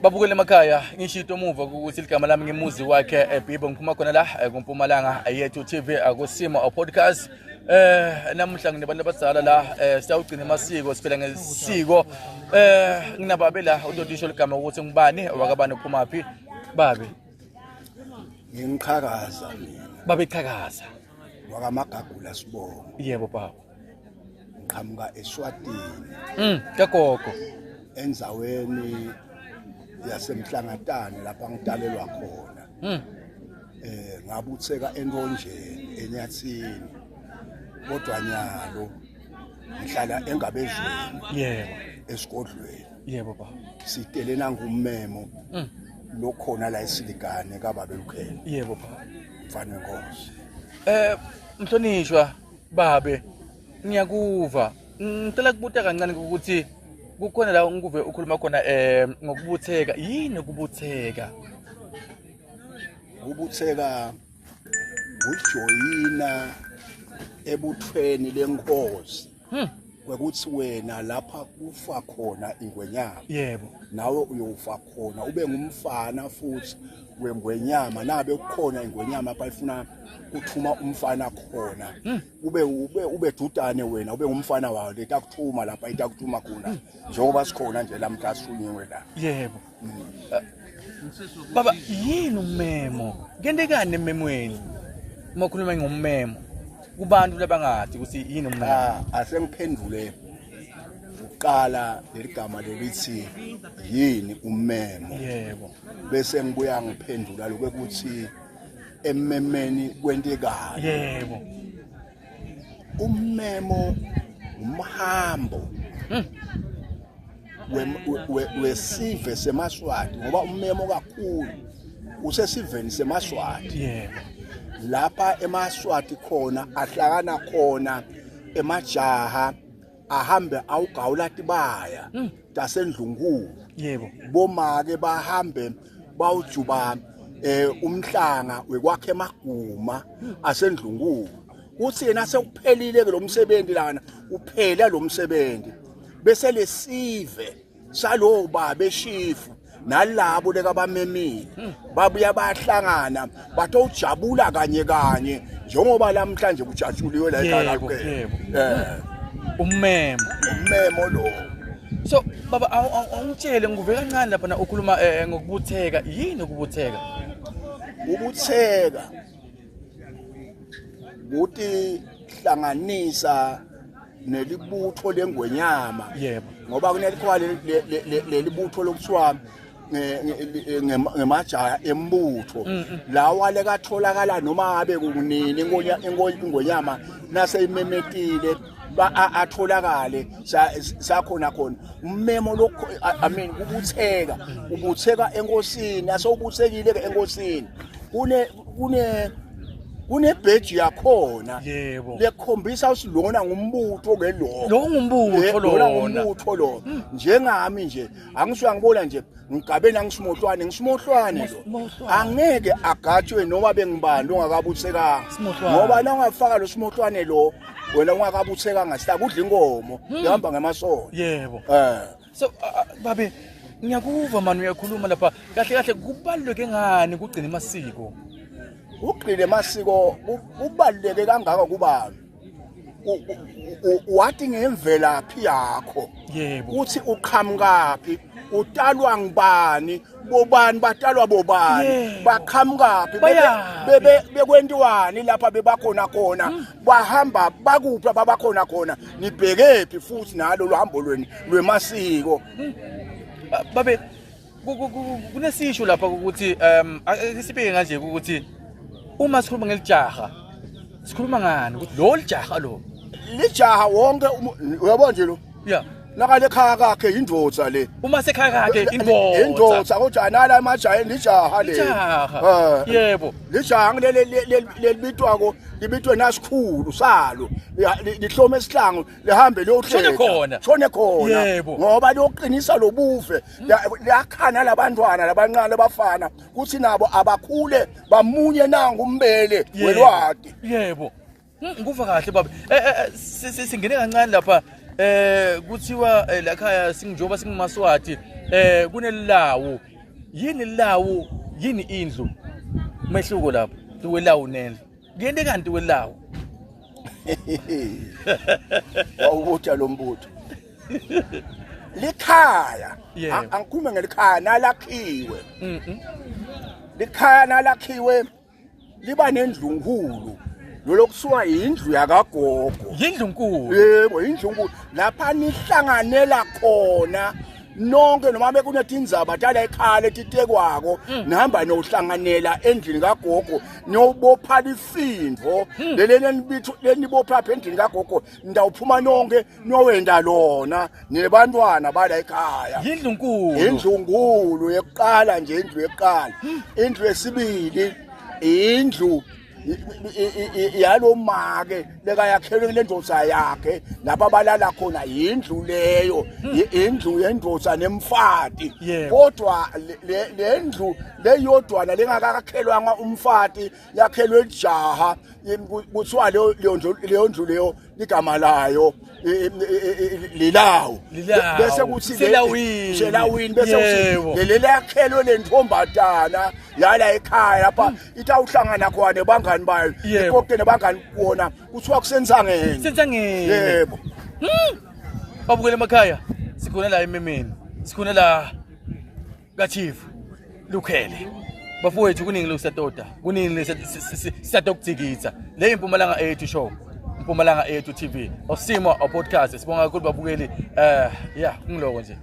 Babukele emakhaya ngishito muva ukuthi ligama lami ngemuzi wakhe Bibo ngiphuma khona la kuMpumalanga yethu TV akusimo podcast namuhla nginabantu abadala la siyawugcina amasiko siphela ngesiko nginababe la udodisho ligama ukuthi ngibani wakabani uphuma phi babe ngiqhakaza mina babe qhakaza wakamagagula sibongo yebo baba ngiqhamuka eSwatini kagogo enzaweni yasemhlangatane lapha ngidalelwa khona ngabutheka entonjeni enyathini kodwa nyalo ngihlala engabezweni yebo esigodlweni yebo baba sitelena ngummemo lokhona la esiligane kaBaba Lukhele yebo baba mfana wenkosi mhlonishwa babe ngiyakuva ngicela kubuta kancane ukuthi kukhona la ngikuve ukhuluma khona ngokubutheka yini ukubutheka ubutheka ujoyina ebuthweni lenkosi kwekuthi wena lapha kufa khona ingwenyama yebo nawe uyofa khona ube ngumfana futhi wengwenyama nabe kukhona ingwenyama bayifuna kuthuma umfana khona ube dudane wena ube ngumfana wayo letakuthuma lapha itakuthuma khona njengoba sikhona nje lamhla sifunyiwe la yebo baba yini ummemo kentekani ememweni makhuluma ngommemo kubantu labangathi ukuthi yini ummemo asengiphendule uqala leligama lelithi yini ummemo yebo bese ngibuya ngiphendula lokuthi emmemeni kwentekani yebo ummemo umhambo wesive semaswati ngoba ummemo kakhulu usesiveni semaswati yebo lapha emaswati khona ahlakana khona emajaha ahambe awugawula tibaya tasendlungu yebo bomake bahambe bawujuba umhlanga wekwakhe emaguma asendlungu uthi yena sekuphelile ke lo msebenzi lana uphela lo msebenzi bese lesive salo baba eshifu nalabo lekabamemile babuya bahlangana batojabula kanye kanye njengoba namhlanje kujatshuliwe la ekhaya kuphela ummemo lo so baba awungitshele nguve kancane lapha ukhuluma ngokubutheka yini ukubutheka ubutheka ukuthi hlanganisa nelibutho lengwenyama yebo ngoba kunelikhwale lelibutho lokuthiwa ngemajaha embutho lawa lekatholakala noma abe kunini ingonyama naseyimemetile atholakale sakhona khona ummemo lokho ubutheka enkosini asewubuthekile ke enkosini kune badge yakhona yebo lekhombisa ukuthi lona ngumbutho ke lo ngumbutho ngumbutho lo njengami nje angisho ngibona nje ngigabeni ngisimohlwane lo angeke agajwe noma bengibani ongakabuthekanga ngoba la ungafaka lo simohlwane lo wena ungakabuthekanga sitakudla inkomo ihamba ngemasono yebo so babe ngiyakuva manje uyakhuluma lapha kahle kahle kubaluleke ngani kugcina amasiko ugcile amasiko ubaluleke kangaka kuba wathi ngemvelaphi yakho yebo uthi uqhamukaphi utalwa ngibani bobani batalwa bobani baqhamukaphi bekwentiwani lapha bebakhona khona bahamba bakuphi babakhona khona nibhekephi futhi nalo luhambo lweni lwemasiko babe kunesisho lapha ukuthi sibheke kanje ukuthi uma sikhuluma ngelijaha sikhuluma ngani ukuthi lo lijaha lo lijaha wonke uyabona nje lo yeah nakale ekhaya kakhe indvodza le uma sekhaya kakhe indvodza kodwa nala emajaha lijaha le yebo lijaha lelibitwako libitwe nasikhulu salo lihlome esihlangu lihambe liyohleka shone khona ngoba loqinisa lobuve lakhana labantwana labancane abafana kuthi nabo abakhule bamunye nangu umbele welwadi yebo nguva kahle baba singene kancane lapha kuthiwa lakhaya singijoba singumaswati kunelawu yini lawu yini indlu mehluko lapho tuwelawu nendlu kuyende kanti welawu awubuta lo mbutho likhaya angikhulume ngelikhaya nalakhiwe likhaya nalakhiwe liba nendlu nkulu lokusuka indlu yakagogo yindlu nkulu yebo indlu nkulu lapha nihlanganela khona nonke noma bekunethi indzaba tala ekhaya letitekwako nihamba nohlanganela endlini kagogo niyobopha isindvo lenibopha apha endlini kagogo ndawuphuma nonke niyowenda lona nebantwana bala ekhaya yindlu nkulu yeqala nje indlu yeqala indlu yesibili indlu yalomake lekayakhelwe kule ndloza yakhe lapha balala khona indlu leyo indlu yendloza nemfati kodwa le ndlu leyodwana lengakakhelwanga umfati yakhelwe ijaha kuthiwa leyo ndlu leyo igama layo lilawu bese kuthi selawini bese kuthi leli yakhelwe lentfombatana yala ekhaya lapha itawuhlangana khona nebangani bayo ikokte nebangani kuona kuthiwa kusensangeni yebo babukele emakhaya sikhona la ememeni sikhona la kachief lukhele bafowethu kuningi lokusatoda kuningi lesatokutsikitsa le impumalanga ethu show impumalanga ethu TV osimo podcast sibonga kakhulu babukeli ngiloko nje